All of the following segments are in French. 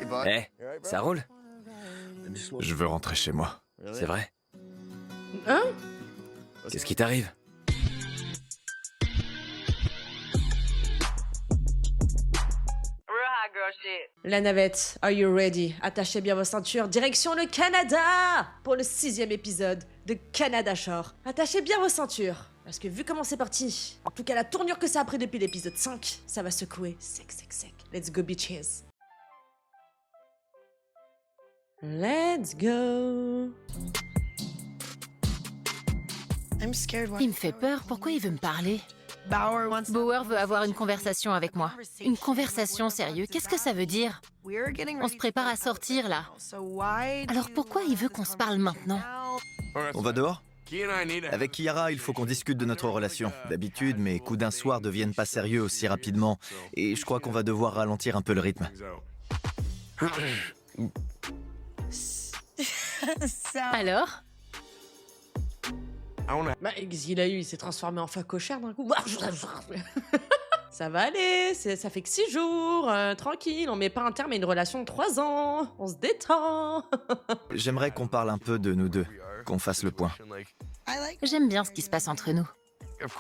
Eh, ça roule? Je veux rentrer chez moi. C'est vrai? Hein? Qu'est-ce qui t'arrive? La navette, are you ready? Attachez bien vos ceintures, direction le Canada pour le 6e épisode de Canada Shore. Attachez bien vos ceintures, parce que vu comment c'est parti, en tout cas la tournure que ça a pris depuis l'épisode 5, ça va secouer sec. Let's go bitches. Let's go. Il me fait peur, pourquoi il veut me parler? Bauer veut avoir une conversation avec moi. Une conversation, sérieux, qu'est-ce que ça veut dire? On se prépare à sortir, là. Alors pourquoi il veut qu'on se parle maintenant? On va dehors? Avec Kiara, il faut qu'on discute de notre relation. D'habitude, mes coups d'un soir deviennent pas sérieux aussi rapidement. Et je crois qu'on va devoir ralentir un peu le rythme. Alors? Bah, qu'est-ce qu'il a eu? Il s'est transformé en facochère d'un coup. Ça va aller, ça fait que 6 jours, tranquille, on met pas un terme à une relation de 3 ans, on se détend. J'aimerais qu'on parle un peu de nous deux, qu'on fasse le point. J'aime bien ce qui se passe entre nous.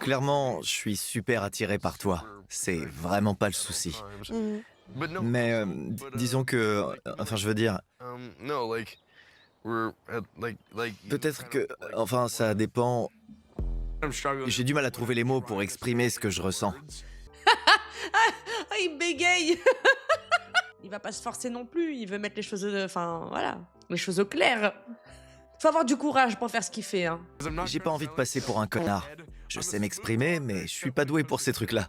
Clairement, je suis super attiré par toi. C'est vraiment pas le souci. Mais disons que... Enfin, je veux dire... Peut-être que... Enfin, ça dépend... J'ai du mal à trouver les mots pour exprimer ce que je ressens. Ah, il bégaye. Il va pas se forcer non plus, il veut mettre les choses... Enfin, voilà, les choses au clair. Faut avoir du courage pour faire ce qu'il fait, hein. J'ai pas envie de passer pour un connard. Je sais m'exprimer, mais je suis pas doué pour ces trucs-là.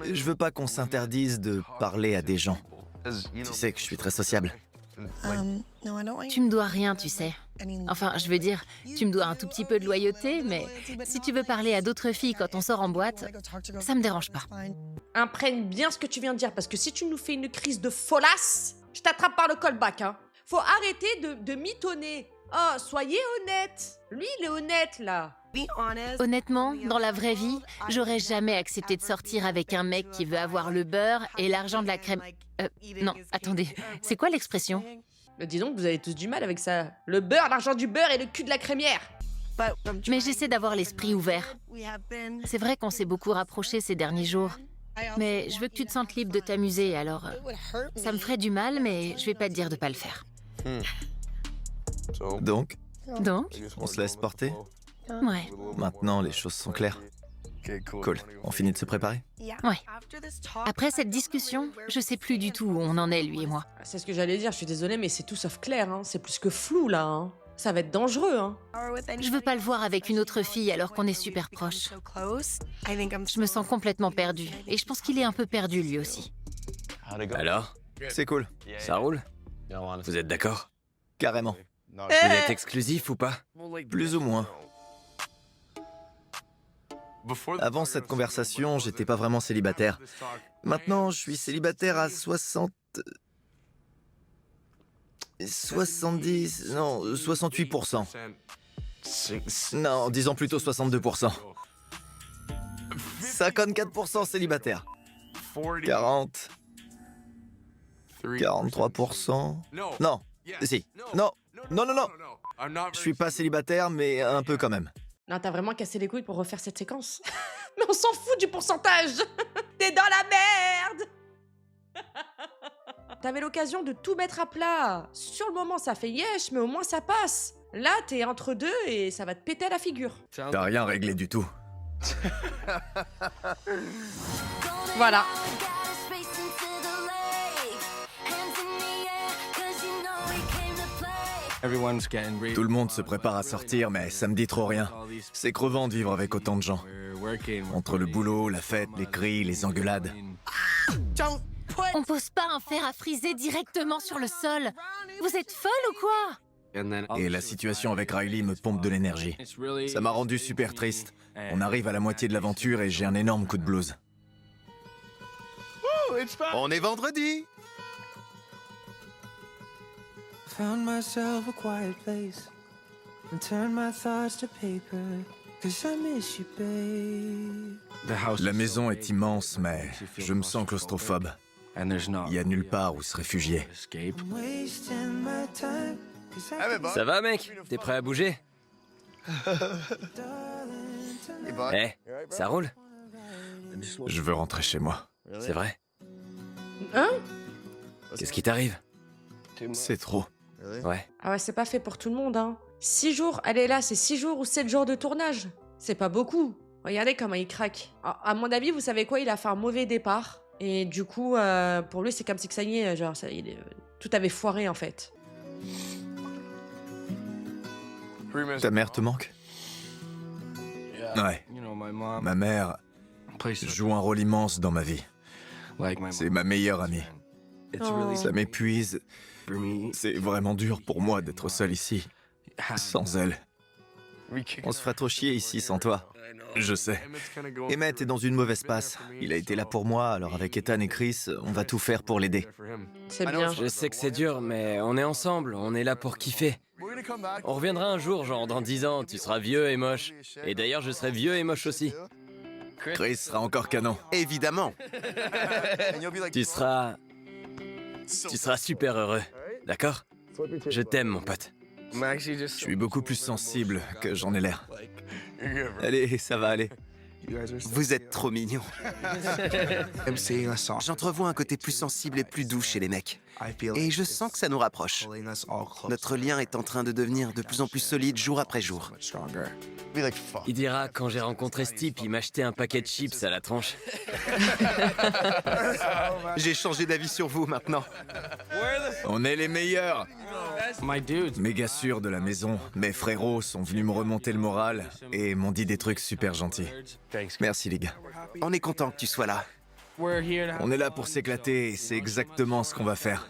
Je veux pas qu'on s'interdise de parler à des gens. Tu sais que je suis très sociable. Tu me dois rien, tu sais. Enfin, je veux dire, tu me dois un tout petit peu de loyauté, mais si tu veux parler à d'autres filles quand on sort en boîte, ça me dérange pas. Imprègne bien ce que tu viens de dire, parce que si tu nous fais une crise de folasse, je t'attrape par le callback, hein. Faut arrêter de mitonner. Oh, soyez honnête. Lui, il est honnête, là. Honnêtement, dans la vraie vie, j'aurais jamais accepté de sortir avec un mec qui veut avoir le beurre et l'argent de la crème... non, attendez, c'est quoi l'expression? Dis donc, vous avez tous du mal avec ça. Le beurre, l'argent du beurre et le cul de la crémière. Mais j'essaie d'avoir l'esprit ouvert. C'est vrai qu'on s'est beaucoup rapprochés ces derniers jours. Mais je veux que tu te sentes libre de t'amuser, alors... ça me ferait du mal, mais je vais pas te dire de pas le faire. Donc, On se laisse porter? Ouais. Maintenant, les choses sont claires. Cool. On finit de se préparer? Ouais. Après cette discussion, je sais plus du tout où on en est, lui et moi. C'est ce que j'allais dire, je suis désolée, mais c'est tout sauf clair, hein. C'est plus que flou, là, hein. Ça va être dangereux, hein. Je veux pas le voir avec une autre fille alors qu'on est super proches. Je me sens complètement perdue. Et je pense qu'il est un peu perdu, lui aussi. Alors? C'est cool. Ça roule? Vous êtes d'accord? Carrément. Vous êtes exclusif ou pas? Plus ou moins. Avant cette conversation, j'étais pas vraiment célibataire. Maintenant, je suis célibataire à 60... 70... Non, 68%. Non, disons plutôt 62%. 54% célibataire. 40... 43%... Non, si. Non, non, non, non. Je suis pas célibataire, mais un peu quand même. Non, t'as vraiment cassé les couilles pour refaire cette séquence. Mais on s'en fout du pourcentage. T'es dans la merde. T'avais l'occasion de tout mettre à plat. Sur le moment, ça fait yesh, mais au moins ça passe. Là, t'es entre deux et ça va te péter à la figure. T'as rien réglé du tout. Voilà. Tout le monde se prépare à sortir, mais ça me dit trop rien. C'est crevant de vivre avec autant de gens. Entre le boulot, la fête, les cris, les engueulades. On pose pas un fer à friser directement sur le sol. Vous êtes folle ou quoi? Et la situation avec Riley me pompe de l'énergie. Ça m'a rendu super triste. On arrive à la moitié de l'aventure et j'ai un énorme coup de blues. On est vendredi! Found myself a quiet place and turned my thoughts to paper, 'cause I miss you, babe. La maison est immense, mais je me sens claustrophobe. Il y a nulle part où se réfugier. I'm wasting my time. 'Cause I Ça va, mec? T'es prêt à bouger? Eh, ça roule? Je veux rentrer chez moi. C'est vrai? Hein? Qu'est-ce qui t'arrive? C'est trop. Ouais. Ah ouais, c'est pas fait pour tout le monde, hein. 6 jours, elle est là, c'est 6 jours ou 7 jours de tournage. C'est pas beaucoup. Regardez comment il craque. À mon avis, vous savez quoi? Il a fait un mauvais départ. Et du coup, pour lui, c'est comme si que ça y est, genre, tout avait foiré, en fait. Ta mère te manque? Ouais. Ma mère joue un rôle immense dans ma vie. C'est ma meilleure amie. Oh. Ça m'épuise. C'est vraiment dur pour moi d'être seul ici, sans elle. On se ferait trop chier ici sans toi. Je sais. Emmett est dans une mauvaise passe. Il a été là pour moi, alors avec Ethan et Chris, on va tout faire pour l'aider. C'est bien. Je sais que c'est dur, mais on est ensemble, on est là pour kiffer. On reviendra un jour, genre dans 10 ans, tu seras vieux et moche. Et d'ailleurs, je serai vieux et moche aussi. Chris sera encore canon. Évidemment. Tu seras super heureux, d'accord? Je t'aime, mon pote. Je suis beaucoup plus sensible que j'en ai l'air. Allez, ça va aller. Vous êtes trop mignons. J'entrevois un côté plus sensible et plus doux chez les mecs. Et je sens que ça nous rapproche. Notre lien est en train de devenir de plus en plus solide jour après jour. Il dira, quand j'ai rencontré ce type, il m'achetait un paquet de chips à la tranche. J'ai changé d'avis sur vous maintenant. On est les meilleurs. Méga sûr de la maison, mes frérots sont venus me remonter le moral et m'ont dit des trucs super gentils. Merci les gars. On est content que tu sois là. On est là pour s'éclater et c'est exactement ce qu'on va faire.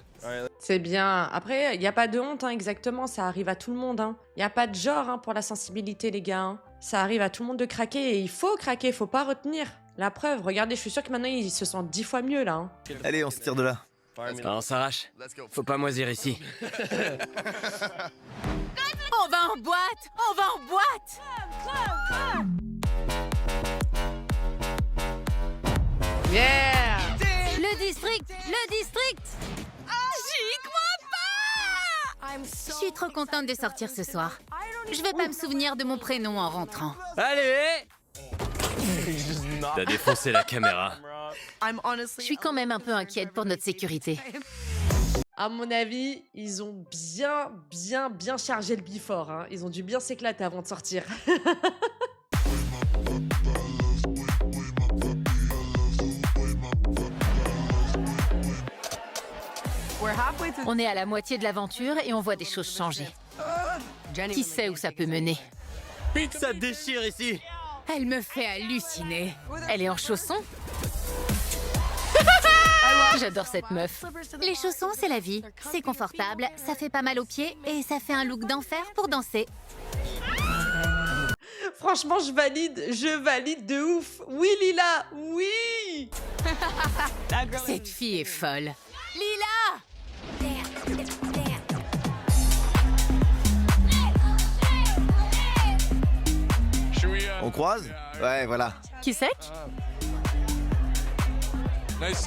C'est bien. Après, il n'y a pas de honte, hein, exactement. Ça arrive à tout le monde. Il n'y a pas de genre hein, pour la sensibilité, les gars. Hein. Ça arrive à tout le monde de craquer et il faut craquer, faut pas retenir. La preuve, regardez, je suis sûre que maintenant, il se sent 10 fois mieux, là. Hein. Allez, on se tire de là. On s'arrache. Faut pas moisir ici. On va en boîte! On va en boîte! Yeah! Le district! Le district! J'y crois pas! Je suis trop contente de sortir ce soir. Je vais pas me souvenir de mon prénom en rentrant. Allez! T'as défoncé la caméra. Je suis quand même un peu inquiète pour notre sécurité. À mon avis, ils ont bien chargé le before. Hein. Ils ont dû bien s'éclater avant de sortir. On est à la moitié de l'aventure et on voit des choses changer. Qui sait où ça peut mener? Ça déchire ici. Elle me fait halluciner. Elle est en chaussons? J'adore cette meuf. Les chaussons, c'est la vie. C'est confortable, ça fait pas mal aux pieds et ça fait un look d'enfer pour danser. Franchement, je valide de ouf. Oui, Lila, oui! Cette fille est folle. Lila! On croise? Ouais, voilà. Qui c'est?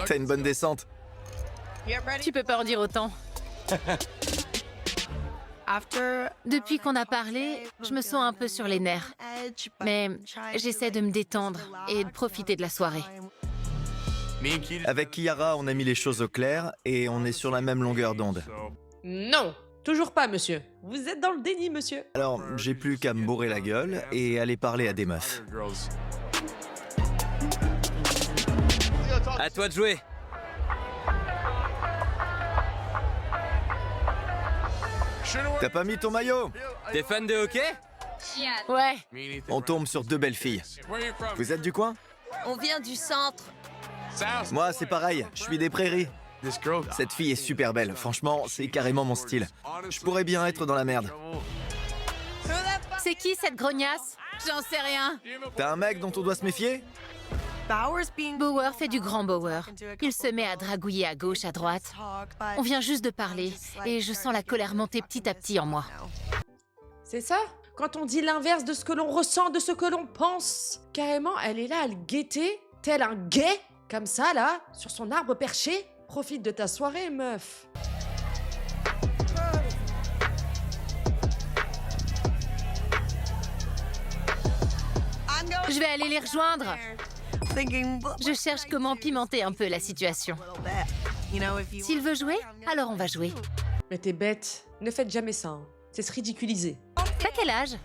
T'as une bonne descente. Tu peux pas en dire autant. Depuis qu'on a parlé, je me sens un peu sur les nerfs. Mais j'essaie de me détendre et de profiter de la soirée. Avec Kiara, on a mis les choses au clair et on est sur la même longueur d'onde. Non, toujours pas, monsieur. Vous êtes dans le déni, monsieur. Alors, j'ai plus qu'à me bourrer la gueule et aller parler à des meufs. À toi de jouer. T'as pas mis ton maillot? T'es fan de hockey? Ouais. On tombe sur deux belles filles. Vous êtes du coin? On vient du centre. Moi, c'est pareil, je suis des prairies. Cette fille est super belle, franchement, c'est carrément mon style. Je pourrais bien être dans la merde. C'est qui cette grognasse? J'en sais rien. T'as un mec dont on doit se méfier? Bauer fait du grand Bauer. Il se met à dragouiller à gauche, à droite. On vient juste de parler et je sens la colère monter petit à petit en moi. C'est ça? Quand on dit l'inverse de ce que l'on ressent, de ce que l'on pense. Carrément, elle est là à le guetter, tel un guet, comme ça, là, sur son arbre perché. Profite de ta soirée, meuf. Je vais aller les rejoindre. Je cherche comment pimenter un peu la situation. S'il veut jouer, alors on va jouer. Mais t'es bête. Ne faites jamais ça. Hein. C'est se ridiculiser. T'as quel âge?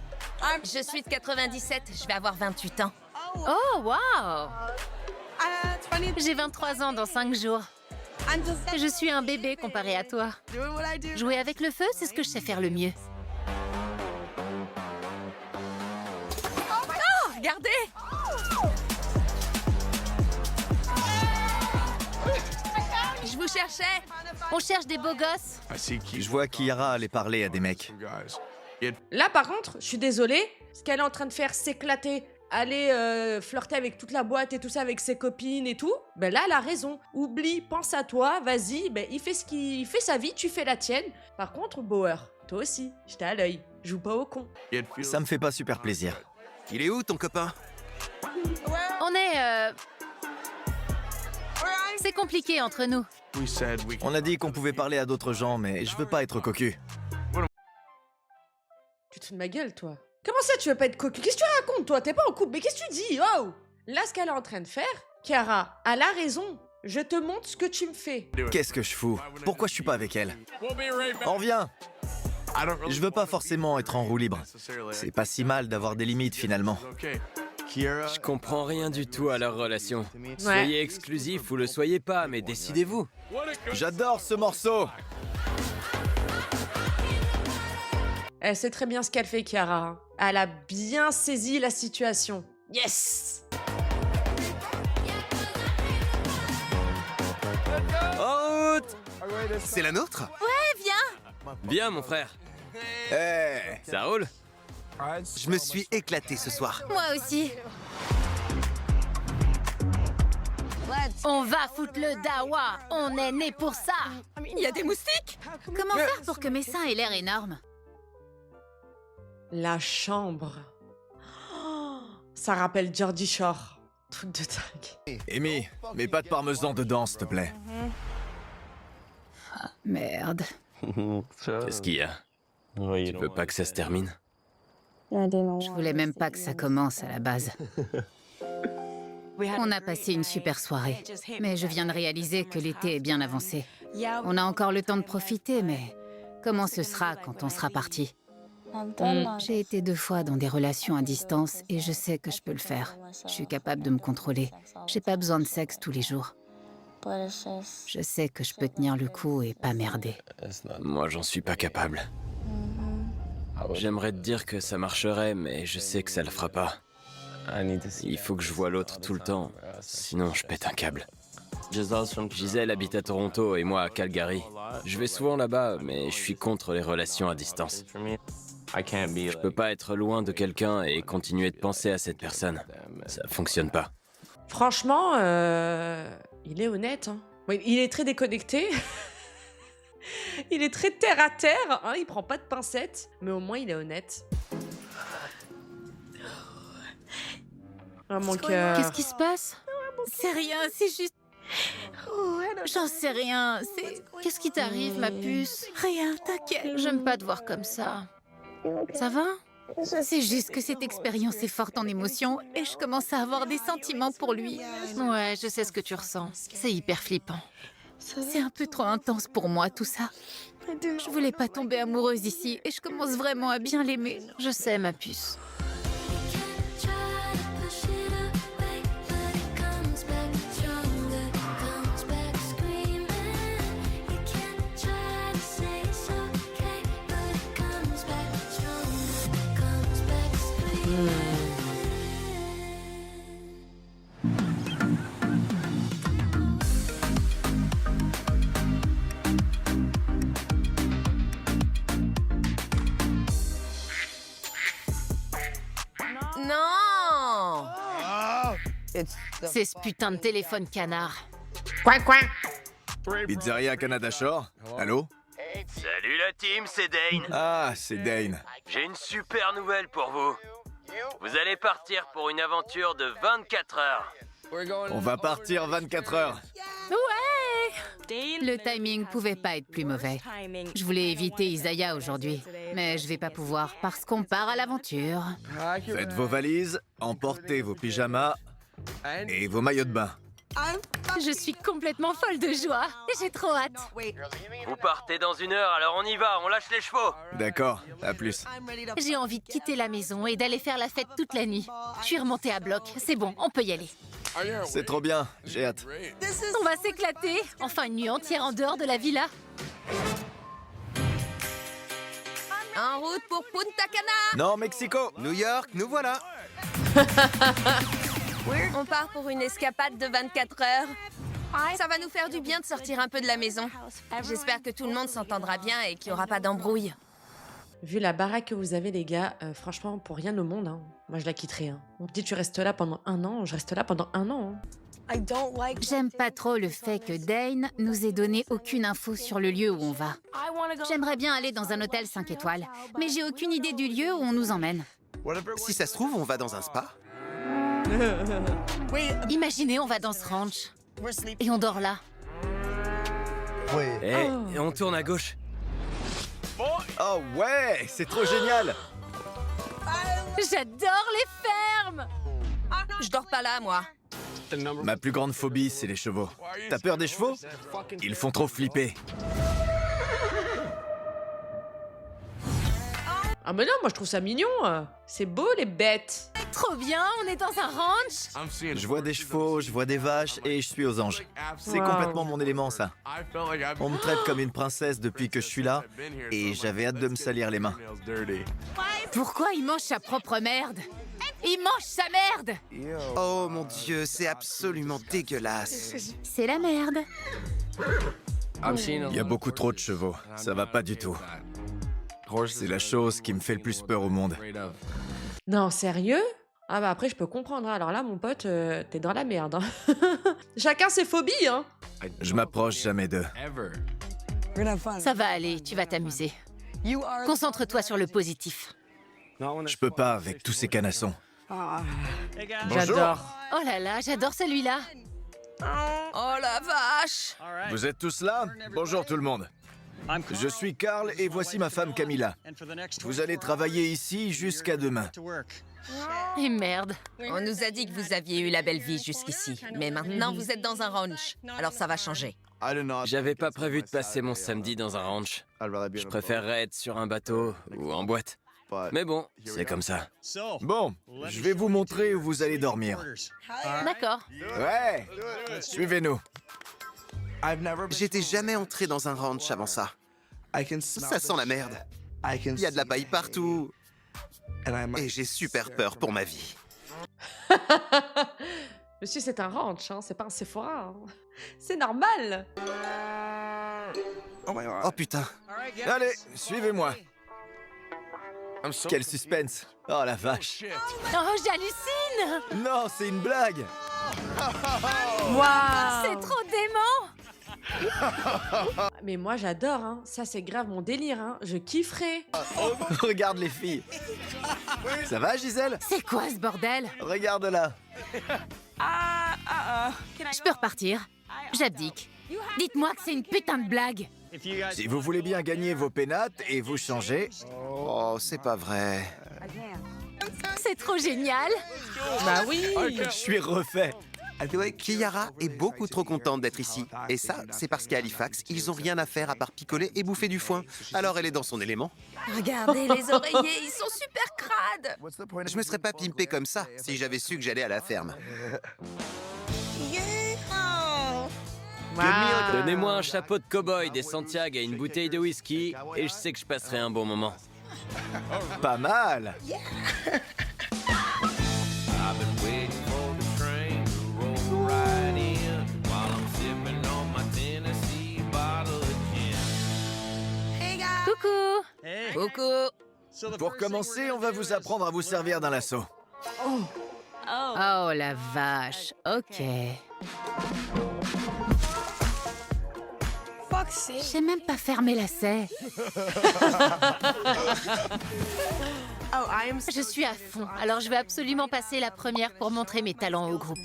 Je suis de 97, je vais avoir 28 ans. Oh, waouh! J'ai 23 ans dans 5 jours. Je suis un bébé comparé à toi. Jouer avec le feu, c'est ce que je sais faire le mieux. Oh, regardez! Je vous cherchais. On cherche des beaux gosses. Je vois qu'Yara allait parler à des mecs. Là, par contre, je suis désolée. Ce qu'elle est en train de faire, s'éclater, aller flirter avec toute la boîte et tout ça, avec ses copines et tout. Ben là, elle a raison. Oublie, pense à toi, vas-y. Ben, il fait sa vie, tu fais la tienne. Par contre, Bauer, toi aussi, j'étais à l'œil. Joue pas au con. Ça me fait pas super plaisir. Il est où, ton copain? On est... C'est compliqué entre nous. On a dit qu'on pouvait parler à d'autres gens, mais je veux pas être cocu. Tu te fous de ma gueule, toi. Comment ça, tu veux pas être cocu? Qu'est-ce que tu racontes, toi? T'es pas en couple, mais qu'est-ce que tu dis? Oh! Là, ce qu'elle est en train de faire, Chiara, elle a raison. Je te montre ce que tu me fais. Qu'est-ce que je fous? Pourquoi je suis pas avec elle? On revient! Je veux pas forcément être en roue libre. C'est pas si mal d'avoir des limites, finalement. Je comprends rien du tout à leur relation. Soyez exclusif ou le soyez pas, mais décidez-vous. J'adore ce morceau! Elle sait très bien ce qu'elle fait, Chiara. Elle a bien saisi la situation. Yes! En route! C'est la nôtre? Bien, mon frère. Hey! Ça roule? Je me suis éclaté ce soir. Moi aussi. On va foutre le dawa. On est né pour ça. Il y a des moustiques? Comment faire pour que mes seins aient l'air énormes? La chambre. Oh, ça rappelle Geordie Shore. Truc de dingue. Amy, mets pas de parmesan dedans, s'il te plaît. Merde. Qu'est-ce qu'il y a? Tu veux pas que ça se termine? Je voulais même pas que ça commence à la base. On a passé une super soirée, mais je viens de réaliser que l'été est bien avancé. On a encore le temps de profiter, mais comment ce sera quand on sera parti? J'ai été 2 fois dans des relations à distance et je sais que je peux le faire. Je suis capable de me contrôler. J'ai pas besoin de sexe tous les jours. Je sais que je peux tenir le coup et pas merder. Moi, j'en suis pas capable. J'aimerais te dire que ça marcherait, mais je sais que ça le fera pas. Il faut que je voie l'autre tout le temps, sinon je pète un câble. Gisèle habite à Toronto et moi à Calgary. Je vais souvent là-bas, mais je suis contre les relations à distance. Je peux pas être loin de quelqu'un et continuer de penser à cette personne. Ça fonctionne pas. Franchement, il est honnête. Hein. Oui, il est très déconnecté. Il est très terre à terre. Hein. Il prend pas de pincettes, mais au moins il est honnête. Oh mon cœur. Qu'est-ce qui se passe? C'est rien, c'est juste... J'en sais rien, c'est... Qu'est-ce qui t'arrive, ma puce? Rien, t'inquiète. J'aime pas te voir comme ça. Ça va? C'est juste que cette expérience est forte en émotions et je commence à avoir des sentiments pour lui. Ouais, je sais ce que tu ressens. C'est hyper flippant. C'est un peu trop intense pour moi, tout ça. Je voulais pas tomber amoureuse ici et je commence vraiment à bien l'aimer. Je sais, ma puce. Non! C'est ce putain de téléphone canard. Pizzeria Canada Shore? Allô? Salut la team, c'est Dane. Ah, c'est Dane. J'ai une super nouvelle pour vous. Vous allez partir pour une aventure de 24 heures. On va partir 24 heures. Ouais! Le timing pouvait pas être plus mauvais. Je voulais éviter Isaiah aujourd'hui, mais je vais pas pouvoir parce qu'on part à l'aventure. Faites vos valises, emportez vos pyjamas et vos maillots de bain. Je suis complètement folle de joie. J'ai trop hâte. Vous partez dans 1 heure, alors on y va, on lâche les chevaux. D'accord, à plus. J'ai envie de quitter la maison et d'aller faire la fête toute la nuit. Je suis remontée à bloc. C'est bon, on peut y aller. C'est trop bien, j'ai hâte. On va s'éclater. Enfin, une nuit entière en dehors de la villa. En route pour Punta Cana. Non, Mexico. New York, nous voilà. On part pour une escapade de 24 heures. Ça va nous faire du bien de sortir un peu de la maison. J'espère que tout le monde s'entendra bien et qu'il n'y aura pas d'embrouille. Vu la baraque que vous avez, les gars, franchement, pour rien au monde, hein, moi je la quitterai. Hein. On me dit tu restes là pendant 1 an, je reste là pendant 1 an. Hein. J'aime pas trop le fait que Dane nous ait donné aucune info sur le lieu où on va. J'aimerais bien aller dans un hôtel 5 étoiles, mais j'ai aucune idée du lieu où on nous emmène. Si ça se trouve, on va dans un spa. Imaginez, on va dans ce ranch et on dort là. Et on tourne à gauche. Oh ouais, c'est trop génial. J'adore les fermes. Je dors pas là, moi. Ma plus grande phobie, c'est les chevaux. T'as peur des chevaux? Ils font trop flipper. Ah mais non, moi je trouve ça mignon. C'est beau les bêtes. Trop bien, on est dans un ranch. Je vois des chevaux, je vois des vaches et je suis aux anges. C'est Wow. complètement mon élément, ça. On me traite comme une princesse depuis que je suis là et j'avais hâte de me salir les mains. Pourquoi il mange sa propre merde? Il mange sa merde. Oh mon Dieu, c'est absolument dégueulasse. C'est la merde. Il y a beaucoup trop de chevaux, ça va pas du tout. C'est la chose qui me fait le plus peur au monde. Non, sérieux? Ah bah après je peux comprendre. Hein. Alors là, mon pote, t'es dans la merde. Hein. Chacun ses phobies, hein. Je m'approche jamais d'eux. Ça va aller, tu vas t'amuser. Concentre-toi sur le positif. Je peux pas avec tous ces canassons. J'adore. Oh là là, j'adore celui-là. Oh la vache. Vous êtes tous là? Bonjour tout le monde. Je suis Carl et voici ma femme Camilla. Vous allez travailler ici jusqu'à demain. Et merde. On nous a dit que vous aviez eu la belle vie jusqu'ici. Mais maintenant, vous êtes dans un ranch. Alors ça va changer. J'avais pas prévu de passer mon samedi dans un ranch. Je préférerais être sur un bateau ou en boîte. Mais bon, c'est comme ça. Bon, je vais vous montrer où vous allez dormir. D'accord. Ouais, suivez-nous. J'étais jamais entré dans un ranch avant ça. Ça sent la merde. Il y a de la paille partout. Et j'ai super peur pour ma vie. Monsieur, c'est un ranch, hein. C'est pas un Sephora. Hein. C'est normal. Oh putain. Allez, suivez-moi. Quel suspense. Oh la vache. Oh, j'hallucine. Non, c'est une blague. Waouh. C'est trop dément. Mais moi j'adore, hein. Ça c'est grave mon délire, hein. Je kifferais. Regarde les filles. Ça va, Gisèle? C'est quoi ce bordel? Regarde là. Je peux repartir. J'abdique. Dites-moi que c'est une putain de blague. Si vous voulez bien gagner vos pénates et vous changer... Oh, c'est pas vrai. C'est trop génial. Bah oui. Je suis refait. Kiara est beaucoup trop contente d'être ici. Et ça, c'est parce qu'à Halifax, ils ont rien à faire à part picoler et bouffer du foin. Alors elle est dans son élément. Regardez les oreillers, ils sont super crades. Je me serais pas pimpé comme ça si j'avais su que j'allais à la ferme. Waouh. Donnez-moi un chapeau de cow-boy, des Santiago et une bouteille de whisky, et je sais que je passerai un bon moment. Pas mal. Coucou. Coucou. Pour commencer, on va vous apprendre à vous servir d'un lasso. Oh la vache. Ok. J'ai même pas fermé lacet. Je suis à fond, alors je vais absolument passer la première pour montrer mes talents au groupe.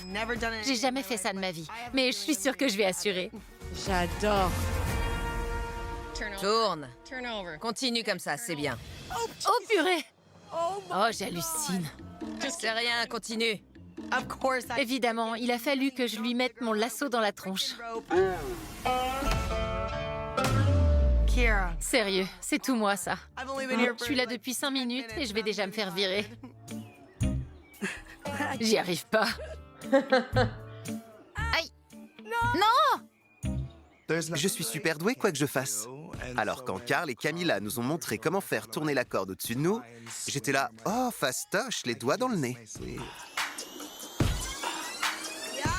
J'ai jamais fait ça de ma vie, mais je suis sûre que je vais assurer. J'adore. Tourne. Continue comme ça, c'est bien. Oh purée! Oh, j'hallucine. C'est rien, continue. Évidemment, il a fallu que je lui mette mon lasso dans la tronche. Sérieux, c'est tout moi, ça. Je suis là depuis 5 minutes et je vais déjà me faire virer. J'y arrive pas. Aïe! Non! Je suis super doué quoi que je fasse. Alors quand Carl et Camilla nous ont montré comment faire tourner la corde au-dessus de nous, j'étais là, oh fastoche, les doigts dans le nez.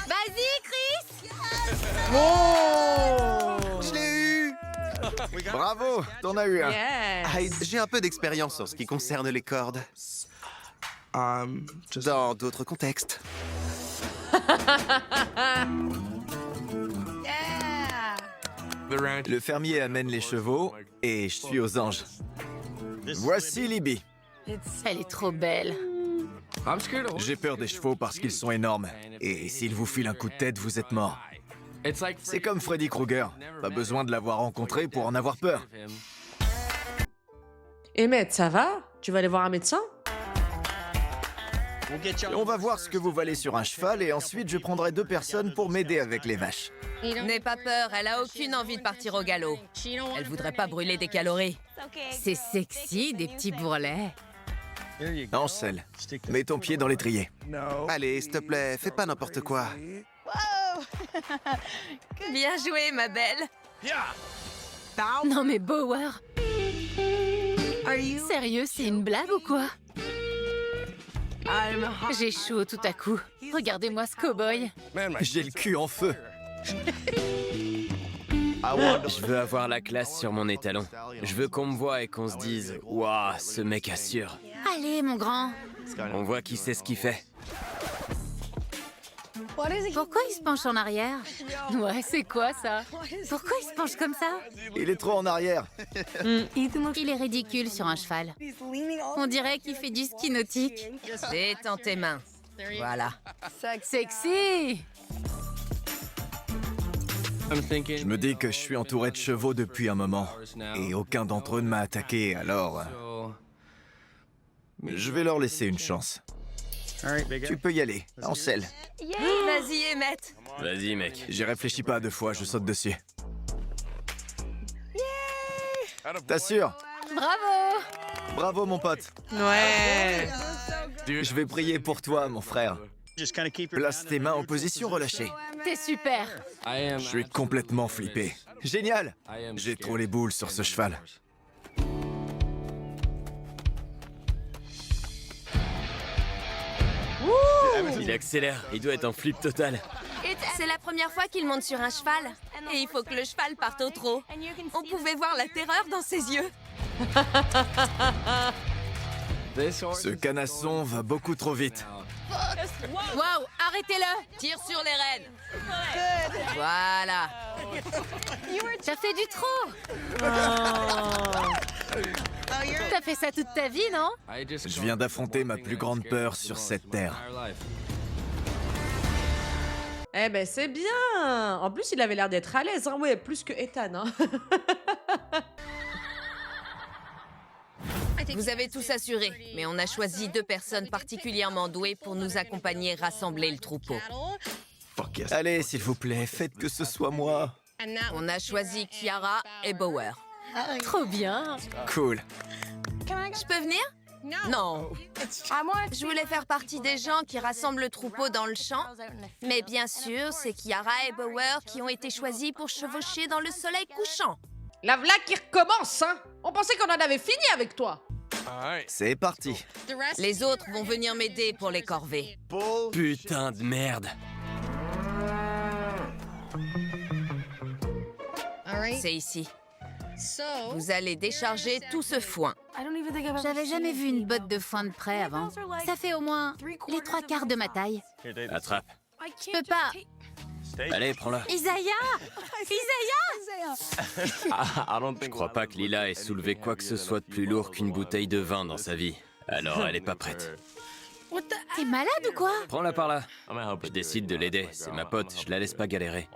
Vas-y, Chris! Je l'ai eu! Bravo, t'en as eu un. Yes. J'ai un peu d'expérience en ce qui concerne les cordes. Dans d'autres contextes. Le fermier amène les chevaux et je suis aux anges. Voici Libby. Elle est trop belle. J'ai peur des chevaux parce qu'ils sont énormes. Et s'ils vous filent un coup de tête, vous êtes mort. C'est comme Freddy Krueger. Pas besoin de l'avoir rencontré pour en avoir peur. Emmett, ça va? Tu vas aller voir un médecin? On va voir ce que vous valez sur un cheval et ensuite je prendrai 2 personnes pour m'aider avec les vaches. N'aie pas peur, elle a aucune envie de partir au galop. Elle voudrait pas brûler des calories. C'est sexy, des petits bourrelets. Ansel, mets ton pied dans l'étrier. Allez, s'il te plaît, fais pas n'importe quoi. Bien joué, ma belle. Non mais Bower! Sérieux, c'est une blague ou quoi? J'ai chaud tout à coup. Regardez-moi ce cow-boy. J'ai le cul en feu. Je veux avoir la classe sur mon étalon. Je veux qu'on me voie et qu'on se dise « Waouh, ce mec assure Allez, mon grand. !» On voit qui sait ce qu'il fait. Pourquoi il se penche en arrière? Ouais, c'est quoi ça? Pourquoi il se penche comme ça? Il est trop en arrière. Il est ridicule sur un cheval. On dirait qu'il fait du ski nautique. Détends tes mains. Voilà. Sexy! Je me dis que je suis entouré de chevaux depuis un moment. Et aucun d'entre eux ne m'a attaqué, alors... Je vais leur laisser une chance. Tu peux y aller, Ansel. Vas-y, Emmett. Vas-y, mec. J'y réfléchis pas 2 fois, je saute dessus. T'assures? Bravo! Bravo, mon pote. Ouais. Je vais prier pour toi, mon frère. Place tes mains en position relâchée. T'es super! Je suis complètement flippé. Génial! J'ai trop les boules sur ce cheval. Il accélère, il doit être en flip total. C'est la première fois qu'il monte sur un cheval. Et il faut que le cheval parte au trot. On pouvait voir la terreur dans ses yeux. Ce canasson va beaucoup trop vite. Waouh, arrêtez-le. Tire sur les rênes. Voilà. T'as fait du trot! T'as fait ça toute ta vie, non? Je viens d'affronter ma plus grande peur sur cette terre. Eh ben c'est bien. En plus, il avait l'air d'être à l'aise, hein. Ouais, plus que Ethan, hein. Vous avez tous assuré, mais on a choisi 2 personnes particulièrement douées pour nous accompagner rassembler le troupeau. Allez, s'il vous plaît, faites que ce soit moi. On a choisi Kiara et Bower. Trop bien! Cool. Je peux venir? Non. Je voulais faire partie des gens qui rassemblent le troupeau dans le champ. Mais bien sûr, c'est Kiara et Bower qui ont été choisis pour chevaucher dans le soleil couchant. La v'là qui recommence, hein. On pensait qu'on en avait fini avec toi. C'est parti. Les autres vont venir m'aider pour les corvées. Putain de merde. C'est ici. Vous allez décharger tout ce foin. J'avais jamais vu une botte de foin de près avant. Ça fait au moins les 3/4 de ma taille. Attrape. Je peux pas. Allez, prends-la. Isaiah! Je crois pas que Lila ait soulevé quoi que ce soit de plus lourd qu'une bouteille de vin dans sa vie. Alors elle est pas prête. T'es malade ou quoi? Prends-la par là. Je décide de l'aider, c'est ma pote, je la laisse pas galérer.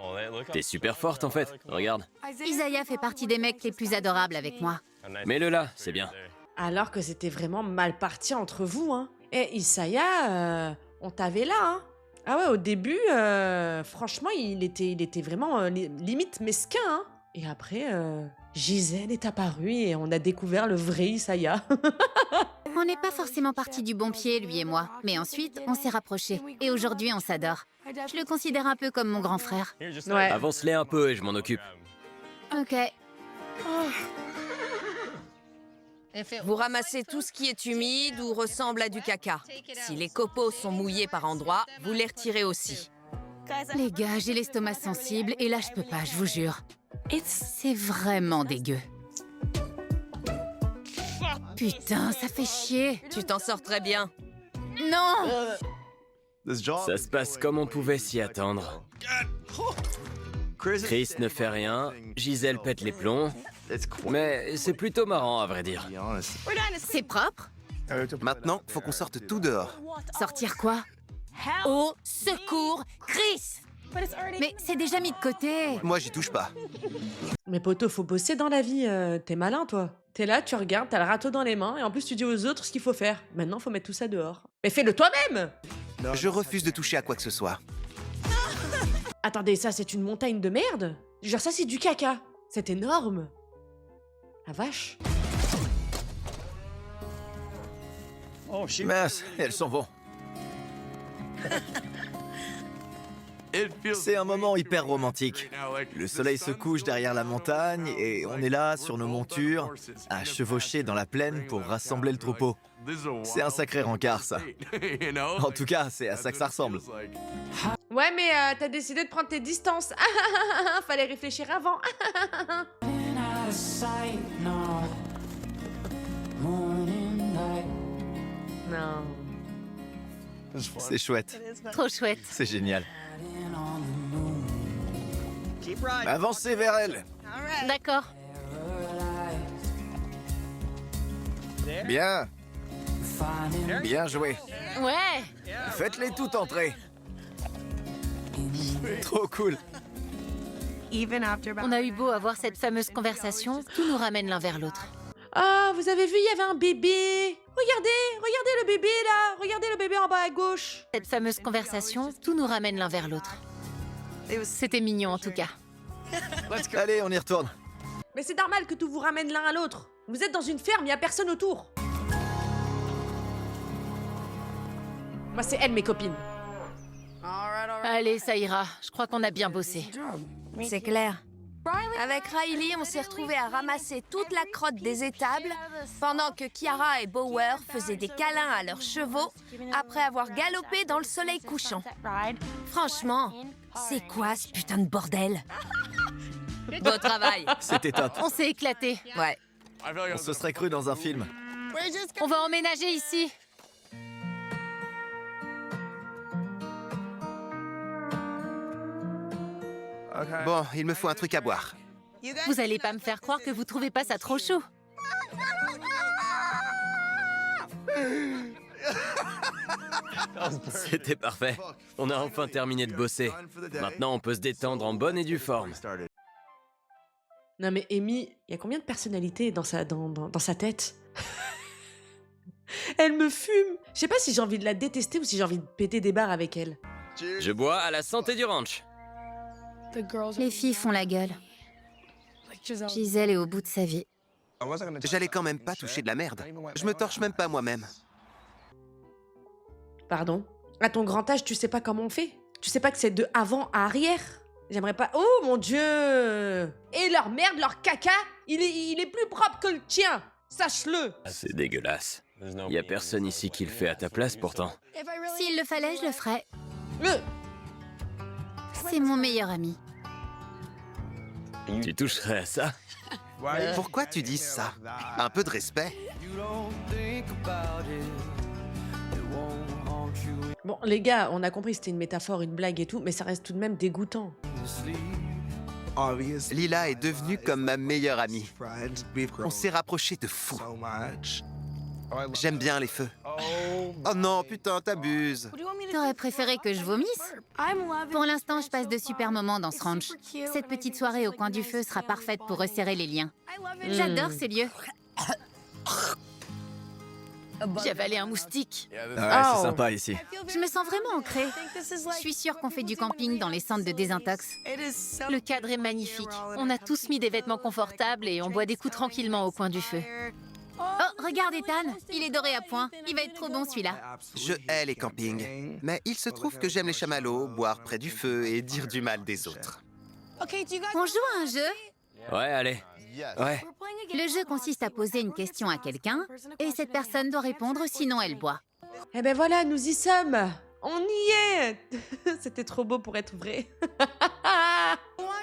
T'es super forte en fait, regarde. Isaiah fait partie des mecs les plus adorables avec moi. Mets-le là, c'est bien. Alors que c'était vraiment mal parti entre vous, hein. Et Isaiah, on t'avait là, hein. Ah ouais, au début, franchement, il était vraiment limite mesquin, hein. Et après, Gisèle est apparue et on a découvert le vrai Isaiah. On n'est pas forcément partis du bon pied, lui et moi. Mais ensuite, on s'est rapprochés. Et aujourd'hui, on s'adore. Je le considère un peu comme mon grand frère. Ouais. Avance-les un peu et je m'en occupe. Ok. Vous ramassez tout ce qui est humide ou ressemble à du caca. Si les copeaux sont mouillés par endroits, vous les retirez aussi. Les gars, j'ai l'estomac sensible et là, je peux pas, je vous jure. C'est vraiment dégueu. Putain, ça fait chier. Tu t'en sors très bien. Non! Ça se passe comme on pouvait s'y attendre. Chris ne fait rien, Gisèle pète les plombs, mais c'est plutôt marrant à vrai dire. C'est propre? Maintenant, faut qu'on sorte tout dehors. Sortir quoi? Au secours, Chris! Mais c'est déjà mis de côté. Moi, j'y touche pas. Mais poto, faut bosser dans la vie, t'es malin toi. T'es là, tu regardes, t'as le râteau dans les mains et en plus tu dis aux autres ce qu'il faut faire. Maintenant, faut mettre tout ça dehors. Mais fais-le toi-même! Je refuse de toucher à quoi que ce soit. Attendez, ça c'est une montagne de merde? Genre ça c'est du caca. C'est énorme. La vache. Mince, elles s'en vont. C'est un moment hyper romantique. Le soleil se couche derrière la montagne et on est là, sur nos montures, à chevaucher dans la plaine pour rassembler le troupeau. C'est un sacré rencard, ça. En tout cas, c'est à ça que ça ressemble. Ouais, mais t'as décidé de prendre tes distances. Fallait réfléchir avant. Non. C'est chouette, Trop chouette. c'est génial. Avancez vers elle. D'accord. Bien. Bien joué. Ouais. Faites-les toutes entrer. Trop cool. On a eu beau avoir cette fameuse conversation, tout nous ramène l'un vers l'autre. Ah, vous avez vu, il y avait un bébé. Regardez le bébé là. Regardez le bébé en bas à gauche. Cette fameuse conversation, tout nous ramène l'un vers l'autre. C'était mignon en tout cas. Allez, on y retourne. Mais c'est normal que tout vous ramène l'un à l'autre. Vous êtes dans une ferme, il y a personne autour. Moi, c'est elle, mes copines. Allez, ça ira. Je crois qu'on a bien bossé. C'est clair. Avec Riley, on s'est retrouvés à ramasser toute la crotte des étables pendant que Kiara et Bower faisaient des câlins à leurs chevaux après avoir galopé dans le soleil couchant. Franchement, c'est quoi ce putain de bordel? Beau travail. C'était top. On s'est éclaté. Ouais. On se serait cru dans un film. On va emménager ici. Bon, il me faut un truc à boire. Vous allez pas me faire croire que vous trouvez pas ça trop chaud. C'était parfait. On a enfin terminé de bosser. Maintenant, on peut se détendre en bonne et due forme. Non mais Amy, il y a combien de personnalités dans sa tête? Elle me fume. Je sais pas si j'ai envie de la détester ou si j'ai envie de péter des barres avec elle. Je bois à la santé du ranch. Les filles font la gueule. Gisèle est au bout de sa vie. J'allais quand même pas toucher de la merde. Je me torche même pas moi-même. Pardon? À ton grand âge, tu sais pas comment on fait? Tu sais pas que c'est de avant à arrière? J'aimerais pas... Oh mon Dieu! Et leur merde, leur caca, il est plus propre que le tien! Sache-le! C'est dégueulasse. Y a personne ici qui le fait à ta place pourtant. S'il le fallait, je le ferais. Euh, C'est mon meilleur ami. Tu toucherais à ça? Pourquoi tu dis ça? Un peu de respect. Bon, les gars, on a compris, c'était une métaphore, une blague et tout, mais ça reste tout de même dégoûtant. Lila est devenue comme ma meilleure amie. On s'est rapprochés de fou. J'aime bien les feux. Oh non, putain, t'abuses. T'aurais préféré que je vomisse? Pour l'instant, je passe de super moments dans ce ranch. Cette petite soirée au coin du feu sera parfaite pour resserrer les liens. J'adore ces lieux. J'ai avalé un moustique. Ouais, c'est sympa ici. Je me sens vraiment ancrée. Je suis sûre qu'on fait du camping dans les centres de désintox. Le cadre est magnifique. On a tous mis des vêtements confortables et on boit des coups tranquillement au coin du feu. Oh, regarde Ethan, il est doré à point. Il va être trop bon celui-là. Je hais les campings. Mais il se trouve que j'aime les chamallows, boire près du feu et dire du mal des autres. On joue à un jeu? Ouais, allez. Ouais. Le jeu consiste à poser une question à quelqu'un et cette personne doit répondre sinon elle boit. Eh ben voilà, nous y sommes. On y est. C'était trop beau pour être vrai.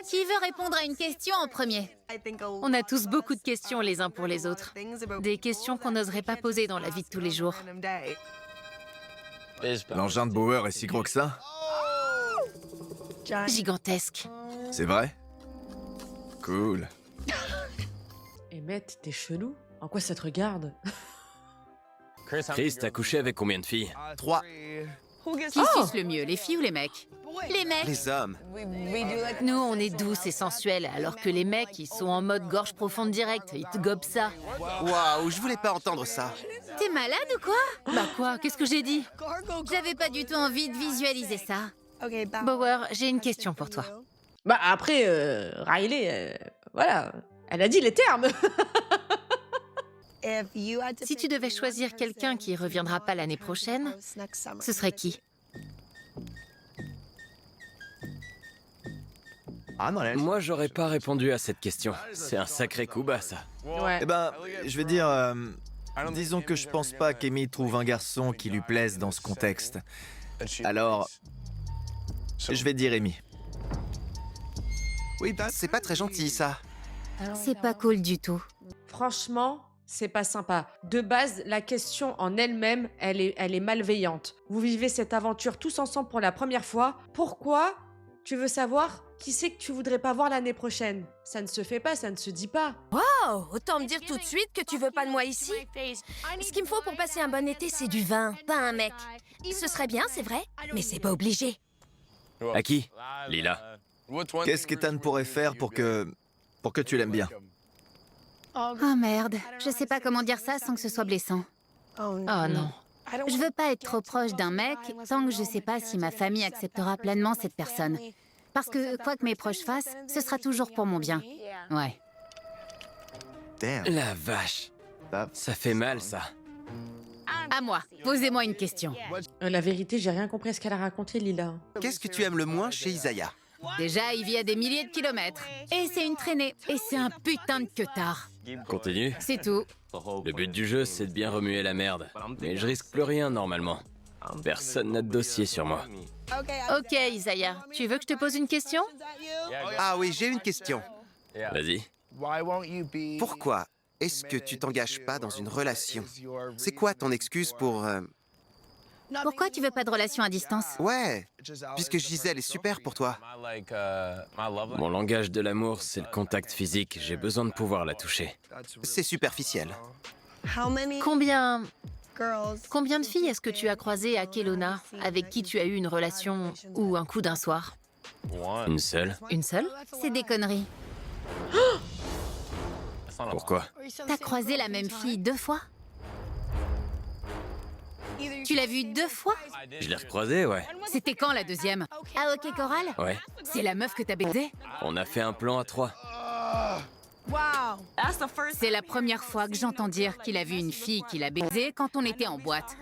Qui veut répondre à une question en premier? On a tous beaucoup de questions les uns pour les autres. Des questions qu'on n'oserait pas poser dans la vie de tous les jours. L'engin de Bauer est si gros que ça? Gigantesque. C'est vrai? Cool. Emmett, t'es chelou. En quoi ça te regarde? Chris, t'as couché avec combien de filles? 3. Qui suce le mieux, les filles ou les mecs? Les mecs. Les hommes. Nous, on est douces et sensuels, alors que les mecs, ils sont en mode gorge profonde direct. Ils te gobent ça. Waouh, je voulais pas entendre ça. T'es malade ou quoi? Bah quoi? Qu'est-ce que j'ai dit? J'avais pas du tout envie de visualiser ça. Bauer, j'ai une question pour toi. Bah après, Riley, voilà. Elle a dit les termes. Si tu devais choisir quelqu'un qui reviendra pas l'année prochaine, ce serait qui? Moi, j'aurais pas répondu à cette question. C'est un sacré coup bas, ça. Ouais. Eh ben, je vais dire... disons que je pense pas qu'Amy trouve un garçon qui lui plaise dans ce contexte. Alors... je vais dire Amy. Oui, c'est pas très gentil, ça. C'est pas cool du tout. Franchement, c'est pas sympa. De base, la question en elle-même, elle est malveillante. Vous vivez cette aventure tous ensemble pour la première fois. Pourquoi tu veux savoir qui c'est que tu voudrais pas voir l'année prochaine? Ça ne se fait pas, ça ne se dit pas. Oh, autant me dire tout de suite que tu veux pas de moi ici. Ce qu'il me faut pour passer un bon été, c'est du vin, pas un mec. Ce serait bien, c'est vrai, mais c'est pas obligé. À qui? Lila. Qu'est-ce qu'Ethan pourrait faire pour que tu l'aimes bien? Oh merde, je sais pas comment dire ça sans que ce soit blessant. Oh non. Je veux pas être trop proche d'un mec tant que je sais pas si ma famille acceptera pleinement cette personne. Parce que quoi que mes proches fassent, ce sera toujours pour mon bien. Ouais. La vache. Ça fait mal, ça. À moi, posez-moi une question. La vérité, j'ai rien compris à ce qu'elle a raconté, Lila. Qu'est-ce que tu aimes le moins chez Isaiah? Déjà, il vit à des milliers de kilomètres. Et c'est une traînée. Et c'est un putain de queutard. Continue. C'est tout. Le but du jeu, c'est de bien remuer la merde. Mais je risque plus rien, normalement. Personne n'a de dossier sur moi. Ok, Isaiah, tu veux que je te pose une question? Ah oui, j'ai une question. Vas-y. Pourquoi est-ce que tu t'engages pas dans une relation? C'est quoi ton excuse pour... Pourquoi tu veux pas de relation à distance? Ouais, puisque Gisèle est super pour toi. Mon langage de l'amour, c'est le contact physique. J'ai besoin de pouvoir la toucher. C'est superficiel. Combien de filles est-ce que tu as croisées à Kelowna, avec qui tu as eu une relation ou un coup d'un soir? Une seule? Une seule? C'est des conneries. Pourquoi? T'as croisé la même fille 2 fois? Tu l'as vue 2 fois? Je l'ai recroisée, ouais. C'était quand la deuxième? Ah ok Coral? Ouais. C'est la meuf que t'as baisée? On a fait un plan à 3. C'est la première fois que j'entends dire qu'il a vu une fille qu'il a baisée quand on était en boîte.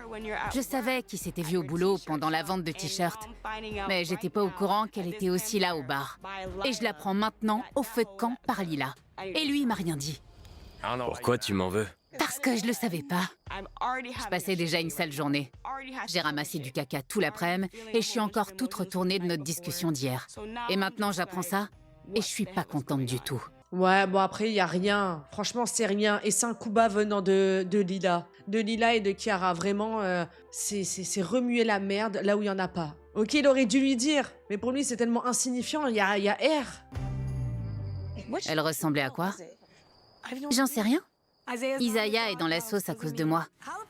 Je savais qu'il s'était vu au boulot pendant la vente de t-shirts, mais j'étais pas au courant qu'elle était aussi là au bar. Et je l'apprends maintenant au feu de camp par Lila. Et lui, il m'a rien dit. Pourquoi tu m'en veux? Parce que je le savais pas. Je passais déjà une sale journée. J'ai ramassé du caca tout l'après-midi et je suis encore toute retournée de notre discussion d'hier. Et maintenant, j'apprends ça et je suis pas contente du tout. Ouais, bon après, il y a rien. Franchement, c'est rien. Et c'est un coup bas venant de Lila. De Lila et de Kiara. Vraiment, c'est remuer la merde là où il y en a pas. Ok, il aurait dû lui dire. Mais pour lui, c'est tellement insignifiant. Il y a R. Elle ressemblait à quoi? J'en sais rien. Isaiah est dans la sauce à cause de moi.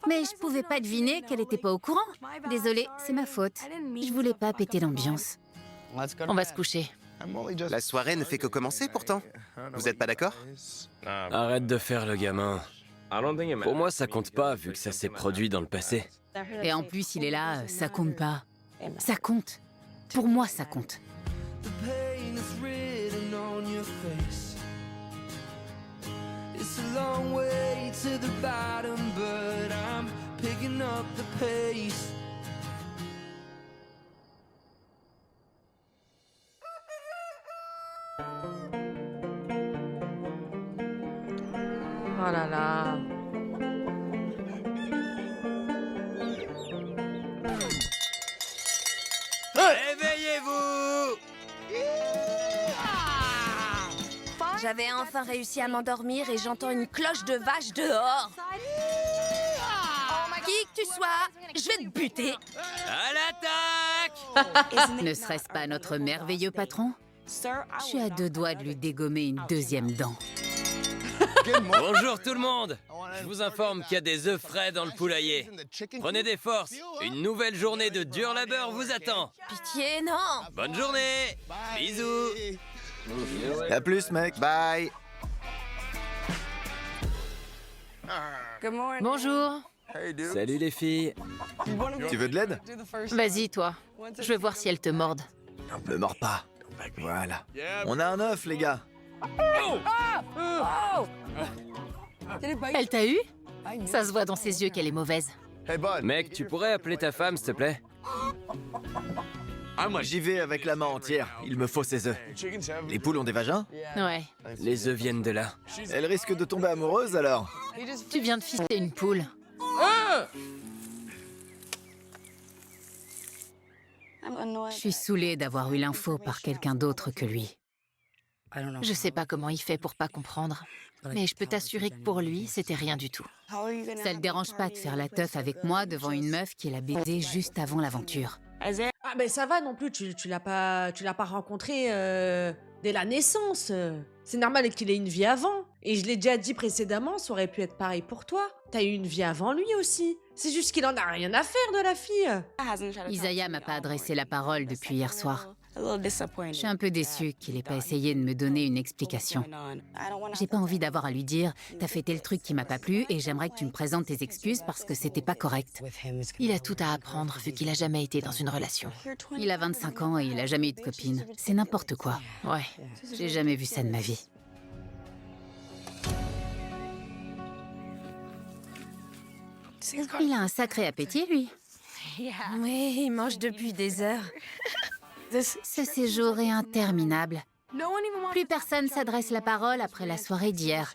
Mais je pouvais pas deviner qu'elle était pas au courant. Désolée, c'est ma faute. Je voulais pas péter l'ambiance. On va se coucher. La soirée ne fait que commencer pourtant. Vous êtes pas d'accord? Arrête de faire le gamin. Pour moi, ça compte pas, vu que ça s'est produit dans le passé. Et en plus, il est là, ça compte pas. Ça compte. Pour moi, ça compte. The pain is written on your face. It's a long way to the bottom, but I'm picking up the pace. Oh là là. Réveillez-vous! J'avais enfin réussi à m'endormir et j'entends une cloche de vache dehors. Qui que tu sois, je vais te buter. À l'attaque! Ne serait-ce pas notre merveilleux patron? Je suis à 2 doigts de lui dégommer une 2e dent. Bonjour tout le monde! Je vous informe qu'il y a des œufs frais dans le poulailler. Prenez des forces, une nouvelle journée de dur labeur vous attend. Pitié, non. Bonne journée! Bisous! À plus, mec. Bye. Bonjour. Salut les filles! Tu veux de l'aide? Vas-y, toi. Je veux voir si elle te morde. Ne mords pas. Voilà. On a un œuf, les gars. Elle t'a eu? Ça se voit dans ses yeux qu'elle est mauvaise. Mec, tu pourrais appeler ta femme, s'il te plaît? J'y vais avec la main entière. Il me faut ces œufs. Les poules ont des vagins? Ouais. Les œufs viennent de là. Elles risquent de tomber amoureuses, alors. Tu viens de fister une poule. Je suis saoulée d'avoir eu l'info par quelqu'un d'autre que lui. Je sais pas comment il fait pour pas comprendre, mais je peux t'assurer que pour lui, c'était rien du tout. Ça le dérange pas de faire la teuf avec moi devant une meuf qu'il a baisée juste avant l'aventure. Ah mais ça va non plus, tu l'as pas rencontré dès la naissance. C'est normal qu'il ait une vie avant. Et je l'ai déjà dit précédemment, ça aurait pu être pareil pour toi. T'as eu une vie avant lui aussi. C'est juste qu'il en a rien à faire de la fille. Isaiah m'a pas adressé la parole depuis hier soir. Je suis un peu déçue qu'il ait pas essayé de me donner une explication. J'ai pas envie d'avoir à lui dire « T'as fait tel truc qui m'a pas plu et j'aimerais que tu me présentes tes excuses parce que c'était pas correct. » Il a tout à apprendre vu qu'il a jamais été dans une relation. Il a 25 ans et il a jamais eu de copine. C'est n'importe quoi. Ouais, j'ai jamais vu ça de ma vie. Il a un sacré appétit, lui. Oui, il mange depuis des heures. Ce séjour est interminable. Plus personne s'adresse la parole après la soirée d'hier.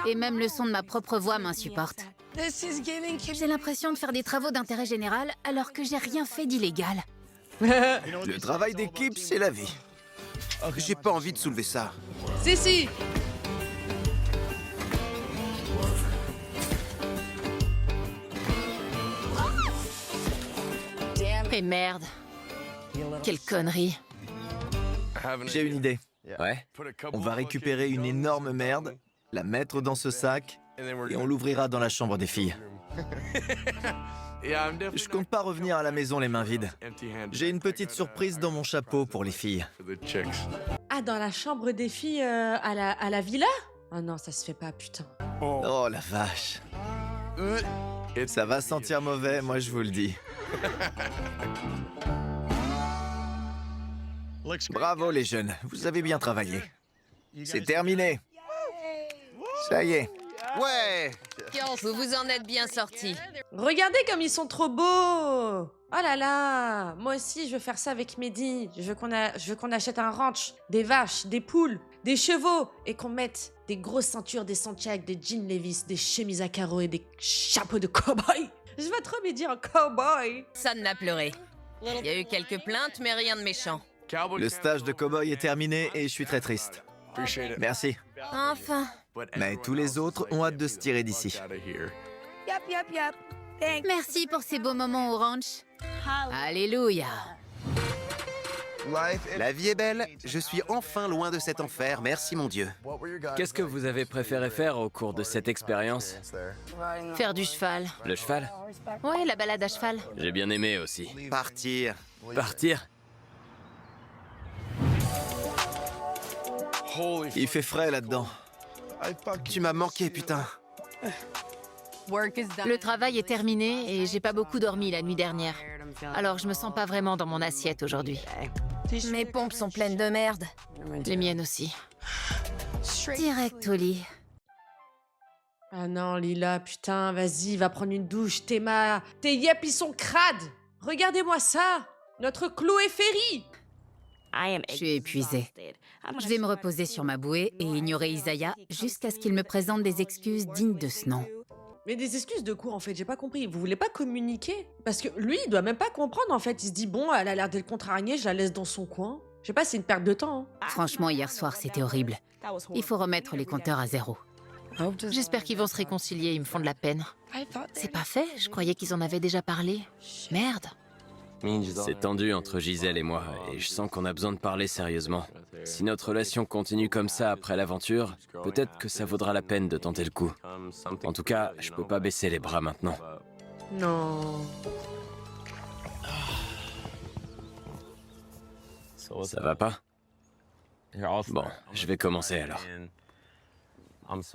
Et même le son de ma propre voix m'insupporte. J'ai l'impression de faire des travaux d'intérêt général alors que j'ai rien fait d'illégal. Le travail d'équipe, c'est la vie. J'ai pas envie de soulever ça. Si. Et merde. Quelle connerie. J'ai une idée. Ouais? On va récupérer une énorme merde, la mettre dans ce sac, et on l'ouvrira dans la chambre des filles. Je compte pas revenir à la maison les mains vides. J'ai une petite surprise dans mon chapeau pour les filles. Ah, dans la chambre des filles à la villa? Oh non, ça se fait pas, putain. Oh la vache. Ça va sentir mauvais, moi je vous le dis. Bravo les jeunes, vous avez bien travaillé. C'est terminé. Ça y est. Ouais. Vous vous en êtes bien sortis. Regardez comme ils sont trop beaux. Oh là là. Moi aussi, je veux faire ça avec Mehdi. Je veux qu'on achète un ranch, des vaches, des poules, des chevaux et qu'on mette des grosses ceintures, des Santiago, des jeans Levi's, des chemises à carreaux et des chapeaux de cow-boy. Je veux trop Mehdi en cow-boy. Ça n'a pleuré. Il y a eu quelques plaintes, mais rien de méchant. Le stage de cow-boy est terminé et je suis très triste. Merci. Enfin. Mais tous les autres ont hâte de se tirer d'ici. Merci pour ces beaux moments au ranch. Alléluia. La vie est belle, je suis enfin loin de cet enfer, merci mon Dieu. Qu'est-ce que vous avez préféré faire au cours de cette expérience? Faire du cheval. Le cheval? Ouais, la balade à cheval. J'ai bien aimé aussi. Partir. Partir? Il fait frais là-dedans. Tu m'as manqué, putain. Le travail est terminé et j'ai pas beaucoup dormi la nuit dernière. Alors je me sens pas vraiment dans mon assiette aujourd'hui. Mes pompes sont pleines de merde. Les miennes aussi. Direct au lit. Ah non, Lila, putain, vas-y, va prendre une douche. Tes yep, ils sont crades. Regardez-moi ça. Notre Chloé Ferry. Je suis épuisée. Je vais me reposer sur ma bouée et ignorer Isaiah jusqu'à ce qu'il me présente des excuses dignes de ce nom. Mais des excuses de quoi, en fait? J'ai pas compris. Vous voulez pas communiquer? Parce que lui, il doit même pas comprendre, en fait. Il se dit, bon, elle a l'air d'être contrariée, je la laisse dans son coin. Je sais pas, c'est une perte de temps. Hein. Franchement, hier soir, c'était horrible. Il faut remettre les compteurs à zéro. J'espère qu'ils vont se réconcilier, ils me font de la peine. C'est pas fait, je croyais qu'ils en avaient déjà parlé. Merde. C'est tendu entre Gisèle et moi, et je sens qu'on a besoin de parler sérieusement. Si notre relation continue comme ça après l'aventure, peut-être que ça vaudra la peine de tenter le coup. En tout cas, je peux pas baisser les bras maintenant. Non. Ça va pas? Bon, je vais commencer alors.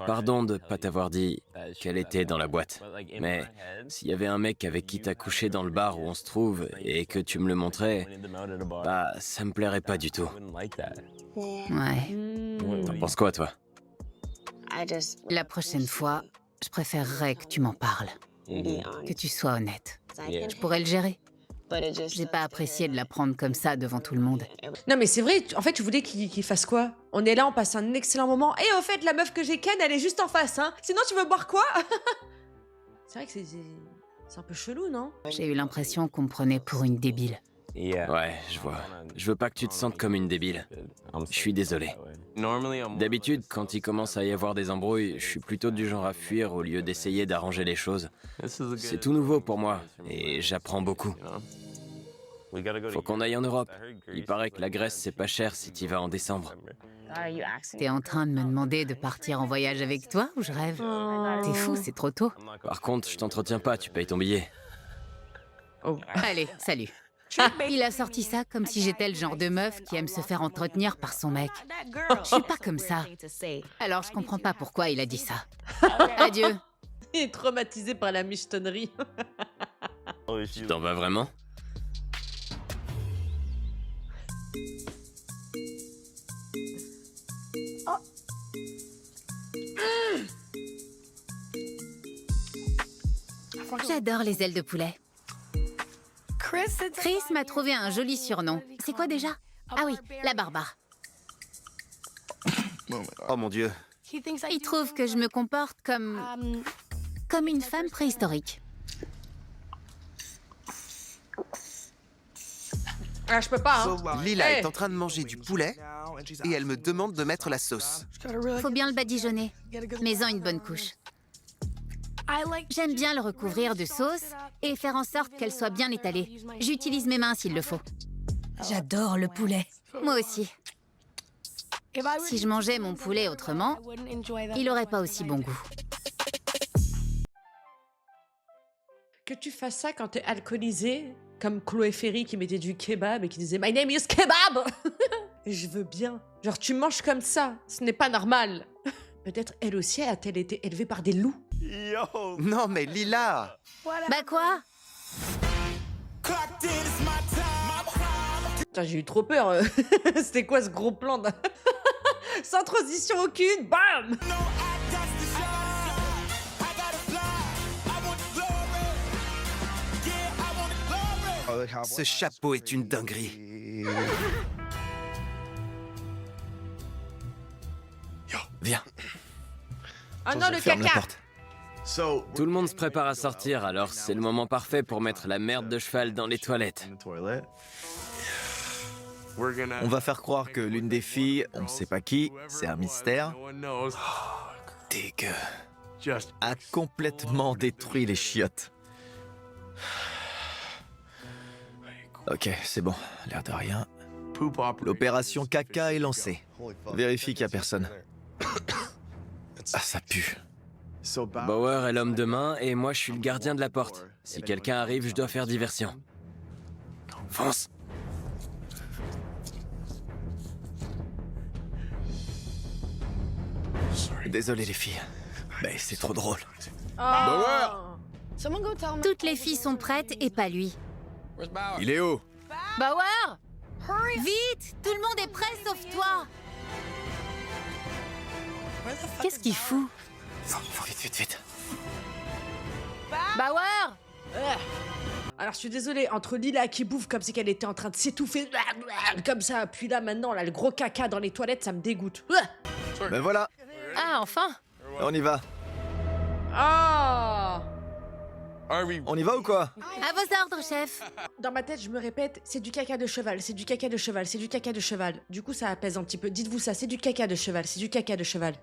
Pardon de pas t'avoir dit qu'elle était dans la boîte, mais s'il y avait un mec avec qui t'as couché dans le bar où on se trouve et que tu me le montrais, bah ça me plairait pas du tout. Ouais. T'en penses quoi, toi? La prochaine fois, je préférerais que tu m'en parles. Que tu sois honnête. Je pourrais le gérer. J'ai pas apprécié de la prendre comme ça devant tout le monde. Non, mais c'est vrai, en fait, tu voulais qu'il fasse quoi? On est là, on passe un excellent moment. Et au fait, la meuf que j'ai ken, elle est juste en face, hein. Sinon, tu veux boire quoi? C'est vrai que c'est un peu chelou, non? J'ai eu l'impression qu'on me prenait pour une débile. Ouais, je vois. Je veux pas que tu te sentes comme une débile. Je suis désolé. D'habitude, quand il commence à y avoir des embrouilles, je suis plutôt du genre à fuir au lieu d'essayer d'arranger les choses. C'est tout nouveau pour moi, et j'apprends beaucoup. Faut qu'on aille en Europe. Il paraît que la Grèce, c'est pas cher si t'y vas en décembre. T'es en train de me demander de partir en voyage avec toi ou je rêve? T'es fou, c'est trop tôt. Par contre, je t'entretiens pas, tu payes ton billet. Allez, salut. Il a sorti ça comme si j'étais le genre de meuf qui aime se faire entretenir par son mec. Je suis pas comme ça. Alors je comprends pas pourquoi il a dit ça. Adieu. Il est traumatisé par la michetonnerie. Tu t'en vas vraiment? J'adore les ailes de poulet. Chris m'a trouvé un joli surnom. C'est quoi déjà? Ah oui, la barbare. Oh mon Dieu. Il trouve que je me comporte comme une femme préhistorique. Ah, je peux pas, hein. Lila Hey. est en train de manger du poulet et elle me demande de mettre la sauce. Faut bien le badigeonner. Mets-en une bonne couche. J'aime bien le recouvrir de sauce et faire en sorte qu'elle soit bien étalée. J'utilise mes mains s'il le faut. J'adore le poulet. Moi aussi. Si je mangeais mon poulet autrement, il aurait pas aussi bon goût. Que tu fasses ça quand t'es alcoolisé, comme Chloé Ferry qui mettait du kebab et qui disait My name is kebab. Et je veux bien. Genre, tu manges comme ça, ce n'est pas normal. Peut-être elle aussi a-t-elle été élevée par des loups. Non mais Lila! Bah quoi? Putain, j'ai eu trop peur. C'était quoi ce gros plan sans transition aucune, bam! Ce chapeau est une dinguerie. Viens. Ah non, le Ferme la caca! porte. Tout le monde se prépare à sortir, alors c'est le moment parfait pour mettre la merde de cheval dans les toilettes. On va faire croire que l'une des filles, on ne sait pas qui, c'est un mystère, Dégueu. a complètement détruit les chiottes. Ok, c'est bon, l'air de rien. L'opération caca est lancée. Vérifie qu'il n'y a personne. Ah, ça pue. Bauer est l'homme de main et moi je suis le gardien de la porte. Si quelqu'un arrive, je dois faire diversion. Fonce! Désolé les filles. Mais c'est trop drôle. Toutes les filles sont prêtes et pas lui. Il est où? Bauer! Vite! Tout le monde est prêt sauf toi! Qu'est-ce qu'il fout? Vite. Bauer! Alors je suis désolée, entre Lila qui bouffe comme si qu'elle était en train de s'étouffer, comme ça, puis là maintenant, là, le gros caca dans les toilettes, ça me dégoûte. Ben voilà, Ah, enfin! on y va. Ah! On y va ou quoi? À vos ordres, chef. Dans ma tête, je me répète, c'est du caca de cheval, c'est du caca de cheval, c'est du caca de cheval. Du coup, ça apaise un petit peu. Dites-vous ça, c'est du caca de cheval, c'est du caca de cheval.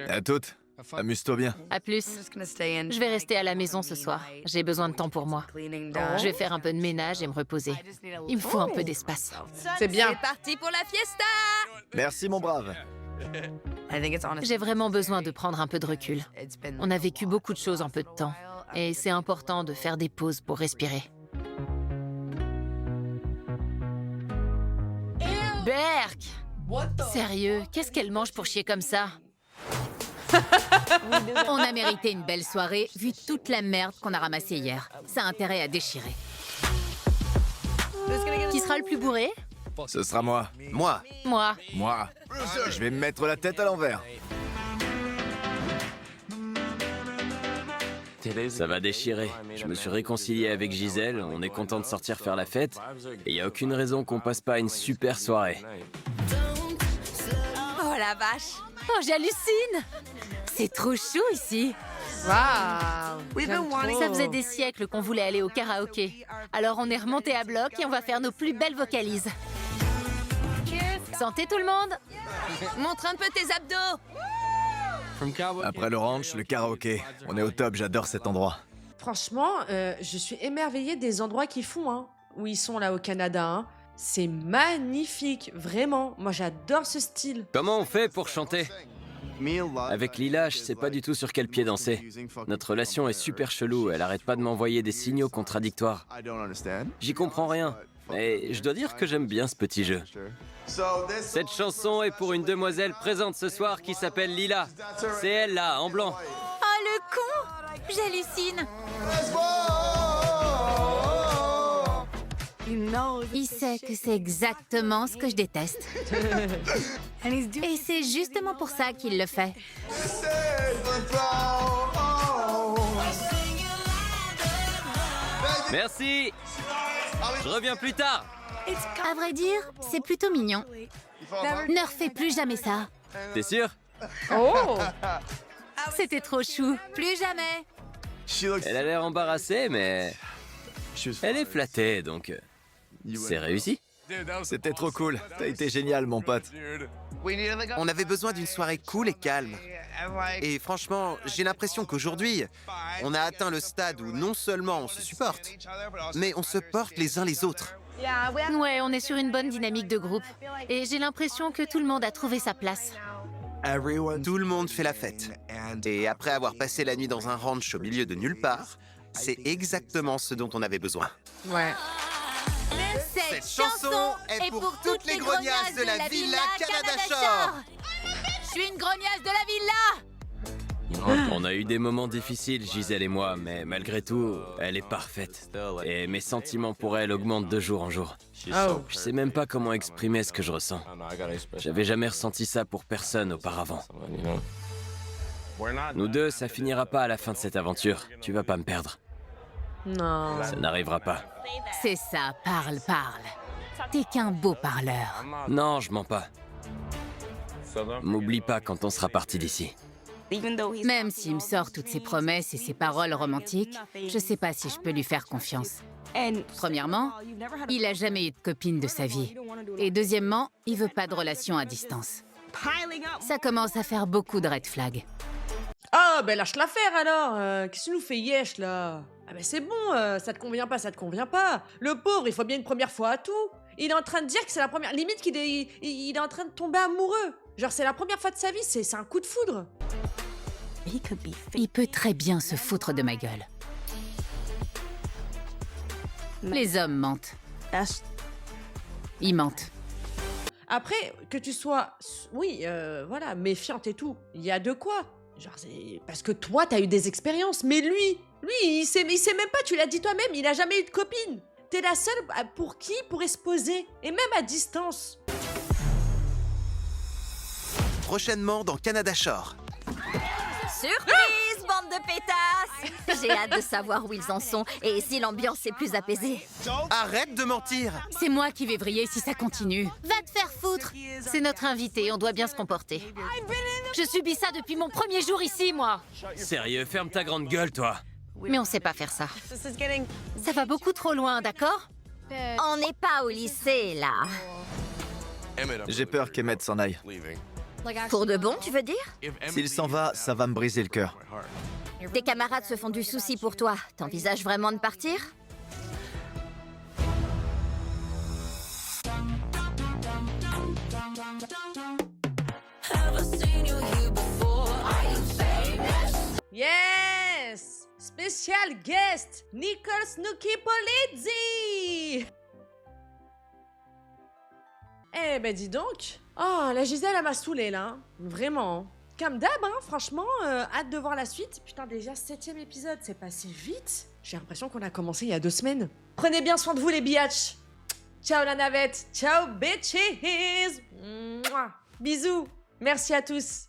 À toutes. Amuse-toi bien. À plus. Je vais rester à la maison ce soir. J'ai besoin de temps pour moi. Je vais faire un peu de ménage et me reposer. Il me faut un peu d'espace. C'est bien. C'est parti pour la fiesta! Merci mon brave. J'ai vraiment besoin de prendre un peu de recul. On a vécu beaucoup de choses en peu de temps. Et c'est important de faire des pauses pour respirer. Berk! Sérieux, qu'est-ce qu'elle mange pour chier comme ça? On a mérité une belle soirée, vu toute la merde qu'on a ramassée hier. Ça a intérêt à déchirer. Qui sera le plus bourré? Ce sera moi. Moi, Moi. Moi. Je vais me mettre la tête à l'envers. Ça va déchirer. Je me suis réconcilié avec Gisèle, on est content de sortir faire la fête, et y a aucune raison qu'on passe pas une super soirée. Oh la vache! Oh, j'hallucine! C'est trop chou ici! Waouh! Ça faisait des siècles qu'on voulait aller au karaoké. Alors on est remonté à bloc et on va faire nos plus belles vocalises. Santé tout le monde! Montre un peu tes abdos! Après le ranch, le karaoké. On est au top, j'adore cet endroit. Franchement, je suis émerveillée des endroits qu'ils font, hein, où ils sont là au Canada. Hein. C'est magnifique, vraiment. Moi, j'adore ce style. Comment on fait pour chanter? Avec Lila, je sais pas du tout sur quel pied danser. Notre relation est super chelou, elle arrête pas de m'envoyer des signaux contradictoires. J'y comprends rien, mais je dois dire que j'aime bien ce petit jeu. Cette chanson est pour une demoiselle présente ce soir qui s'appelle Lila. C'est elle là, en blanc. Oh, le con! J'hallucine! Il sait que c'est exactement ce que je déteste. Et c'est justement pour ça qu'il le fait. Merci. Je reviens plus tard. À vrai dire, c'est plutôt mignon. Ne refais plus jamais ça. T'es sûr? Oh! C'était trop chou. Plus jamais. Elle a l'air embarrassée, mais elle est flattée, donc c'est réussi. C'était trop cool. T'as été génial, mon pote. on avait besoin d'une soirée cool et calme. Et franchement, j'ai l'impression qu'aujourd'hui, on a atteint le stade où non seulement on se supporte, mais on se porte les uns les autres. Ouais, on est sur une bonne dynamique de groupe. Et j'ai l'impression que tout le monde a trouvé sa place. Tout le monde fait la fête. Et après avoir passé la nuit dans un ranch au milieu de nulle part, c'est exactement ce dont on avait besoin. Ouais. Cette chanson est pour toutes les grognasses de la Villa Canada Shore. Je suis une grognasse de la villa! On a eu des moments difficiles, Gisèle et moi, mais malgré tout, elle est parfaite. Et mes sentiments pour elle augmentent de jour en jour. Oh. Je sais même pas comment exprimer ce que je ressens. J'avais jamais ressenti ça pour personne auparavant. Nous deux, ça finira pas à la fin de cette aventure. Tu vas pas me perdre. Non. Ça n'arrivera pas. C'est ça, parle. T'es qu'un beau parleur. Non, je mens pas. M'oublie pas quand on sera parti d'ici. Même s'il me sort toutes ses promesses et ses paroles romantiques, je sais pas si je peux lui faire confiance. Premièrement, il a jamais eu de copine de sa vie. Et deuxièmement, il veut pas de relation à distance. Ça commence à faire beaucoup de red flags. Ah, ben lâche l'affaire alors. Qu'est-ce que tu nous fais yesh là? Ah ben c'est bon, ça te convient pas, ça te convient pas. Le pauvre, il faut bien une première fois à tout. Il est en train de dire que c'est la première... Limite qu'il est... il est en train de tomber amoureux. Genre, c'est la première fois de sa vie, c'est un coup de foudre. Il peut très bien se foutre de ma gueule. Les hommes mentent. Ils mentent. Après, que tu sois... Oui, voilà, méfiante et tout. Il y a de quoi. Genre, c'est... Parce que toi, t'as eu des expériences. Mais lui, il sait même pas, tu l'as dit toi-même, il a jamais eu de copine. T'es la seule pour qui il pourrait se poser. Et même à distance. Prochainement dans Canada Shore. Surprise, bande de pétasses! J'ai hâte de savoir où ils en sont et si l'ambiance est plus apaisée. Arrête de mentir! C'est moi qui vais vriller si ça continue. Va te faire foutre! C'est notre invité, on doit bien se comporter. Je subis ça depuis mon premier jour ici, moi. Sérieux, ferme ta grande gueule, toi. Mais on sait pas faire ça. Ça va beaucoup trop loin, d'accord? On n'est pas au lycée, là. J'ai peur qu'Emmett s'en aille. Pour de bon, tu veux dire? S'il s'en va, ça va me briser le cœur. Tes camarades se font du souci pour toi. T'envisages vraiment de partir? Yes! Spécial guest, Nicole Snooki Polizzi! Eh ben dis donc. Oh, la Gisèle, elle m'a saoulée, là. Hein. Vraiment. Comme d'hab, hein, franchement, hâte de voir la suite. Putain, déjà 7e épisode, c'est passé vite. J'ai l'impression qu'on a commencé il y a 2 semaines. Prenez bien soin de vous, les biatchs. Ciao la navette. Ciao, bitches. Mouah. Bisous. Merci à tous.